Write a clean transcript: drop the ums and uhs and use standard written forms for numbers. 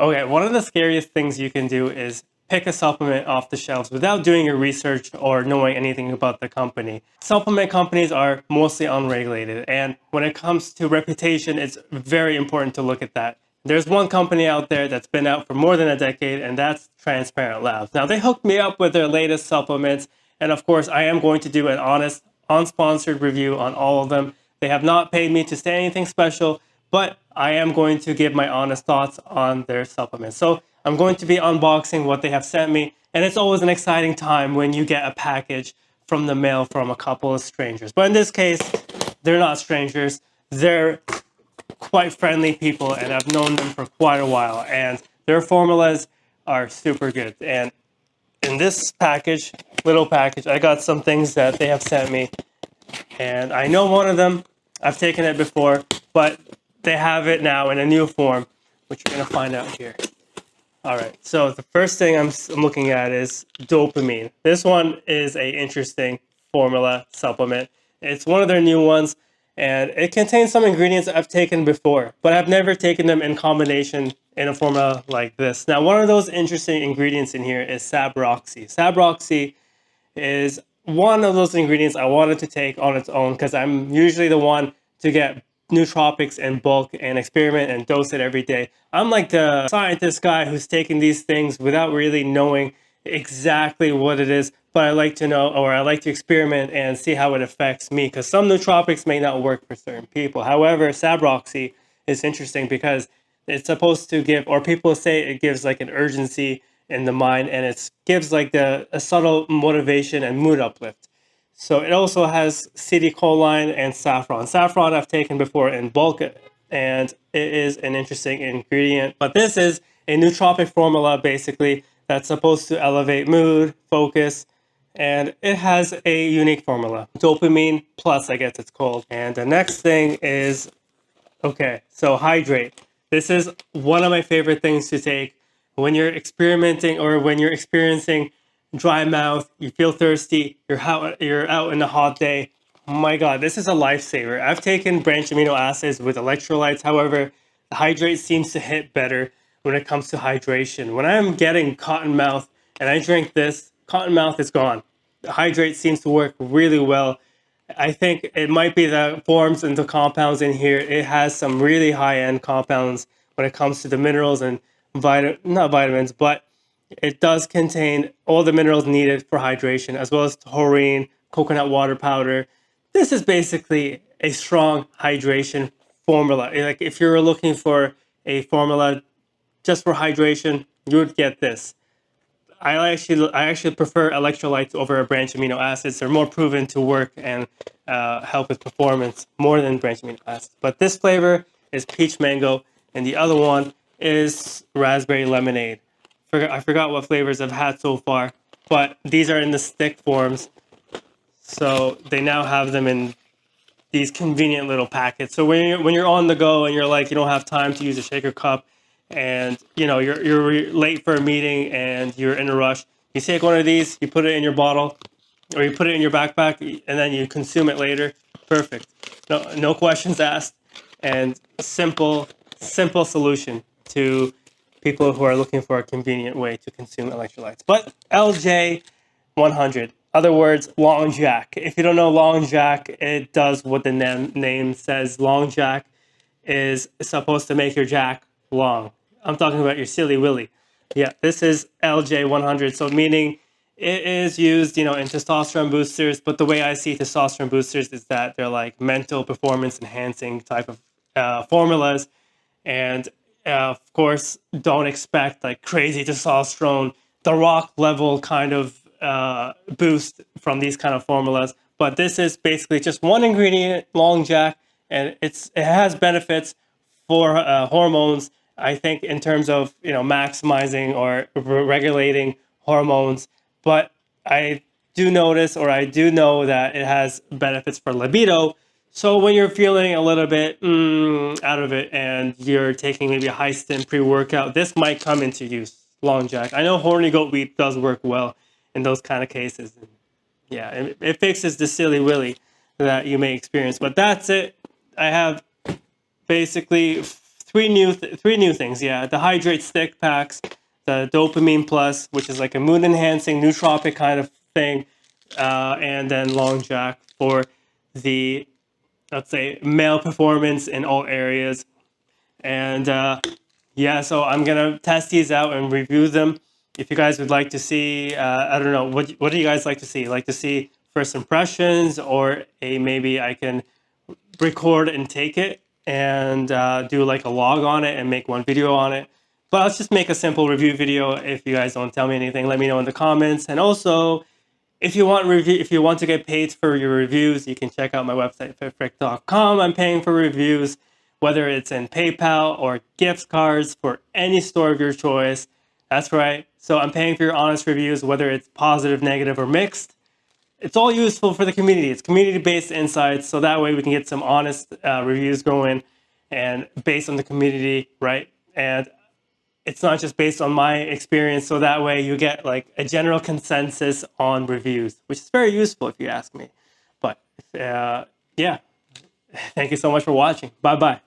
Okay, one of the scariest things you can do is pick a supplement off the shelves without doing your research or knowing anything about the company. Supplement companies are mostly unregulated, and when it comes to reputation, it's very important to look at that. There's one company out there that's been out for more than a decade, and that's Transparent Labs. Now, they hooked me up with their latest supplements, and of course, I am going to do an honest, unsponsored review on all of them. They have not paid me to say anything special, but I am going to give my honest thoughts on their supplements. So I'm going to be unboxing what they have sent me, and it's always an exciting time when you get a package from the mail from a couple of strangers. But in this case, they're not strangers. They're quite friendly people, and I've known them for quite a while, and their formulas are super good. And in this package, little package, I got some things that they have sent me, and I know one of them, I've taken it before, but they have it now in a new form, which you're going to find out here. All right, so the first thing I'm looking at is Dopamine. This one is a interesting formula supplement. It's one of their new ones, and it contains some ingredients I've taken before, but I've never taken them in combination in a formula like this. Now, one of those interesting ingredients in here is Sabroxi. Sabroxi is one of those ingredients I wanted to take on its own because I'm usually the one to get nootropics in bulk and experiment and dose it every day. I'm like the scientist guy who's taking these things without really knowing exactly what it is, but I like to know, or I like to experiment and see how it affects me, because some nootropics may not work for certain people. However, Sabroxi is interesting because it's supposed to give, or people say it gives like an urgency in the mind, and it gives like a subtle motivation and mood uplift. So it also has CDP-choline and saffron. Saffron I've taken before in bulk, and it is an interesting ingredient. But this is a nootropic formula, basically, that's supposed to elevate mood, focus, and it has a unique formula. Dopamine Plus, I guess it's called. And the next thing is, okay, so Hydrate. This is one of my favorite things to take when you're experimenting or when you're experiencing dry mouth, you feel thirsty, you're out in a hot day. Oh my God, this is a lifesaver. I've taken branched amino acids with electrolytes. However, the Hydrate seems to hit better when it comes to hydration. When I'm getting cotton mouth and I drink this, cotton mouth is gone. The Hydrate seems to work really well. I think it might be the forms and the compounds in here. It has some really high-end compounds when it comes to the minerals and not vitamins, but it does contain all the minerals needed for hydration, as well as taurine, coconut water powder. This is basically a strong hydration formula. Like if you're looking for a formula just for hydration, you would get this. I actually prefer electrolytes over branched amino acids. They're more proven to work and help with performance more than branched amino acids. But this flavor is peach mango, and the other one is raspberry lemonade. I forgot what flavors I've had so far, but these are in the stick forms. So they now have them in these convenient little packets. So when you're on the go and you're like, you don't have time to use a shaker cup, and you know you're late for a meeting and you're in a rush, you take one of these, you put it in your bottle, or you put it in your backpack, and then you consume it later. Perfect. No questions asked, and simple solution to people who are looking for a convenient way to consume electrolytes. But LJ100, other words, Longjack. If you don't know Longjack, it does what the name says. Longjack is supposed to make your jack long. I'm talking about your silly willy. Yeah, this is LJ100, so meaning it is used, in testosterone boosters, but the way I see testosterone boosters is that they're like mental performance enhancing type of formulas. And of course, don't expect like crazy testosterone, the rock level kind of boost from these kind of formulas. But this is basically just one ingredient, Longjack, and it has benefits for hormones. I think in terms of maximizing or regulating hormones, but I do notice, or I do know that it has benefits for libido. So when you're feeling a little bit out of it and you're taking maybe a high stim pre-workout, this might come into use. Longjack. I know horny goat wheat does work well in those kind of cases. Yeah, it fixes the silly willy that you may experience. But that's it. I have basically three new things. Yeah, the Hydrate Stick Packs, the Dopamine Plus, which is like a mood enhancing nootropic kind of thing, and then Longjack for the, let's say, male performance in all areas. And yeah, so I'm gonna test these out and review them. If you guys would like to see, I don't know, what do you guys like to see? Like to see first impressions, or maybe I can record and take it and do like a log on it and make one video on it. But let's just make a simple review video. If you guys don't tell me anything, let me know in the comments. And also, if you want to get paid for your reviews, you can check out my website, fitfrek.com. I'm paying for reviews, whether it's in PayPal or gift cards for any store of your choice. That's right. So I'm paying for your honest reviews, whether it's positive, negative, or mixed. It's all useful for the community. It's community-based insights, so that way we can get some honest reviews going and based on the community, right? And it's not just based on my experience, so that way you get like a general consensus on reviews, which is very useful if you ask me. But yeah, thank you so much for watching. Bye-bye.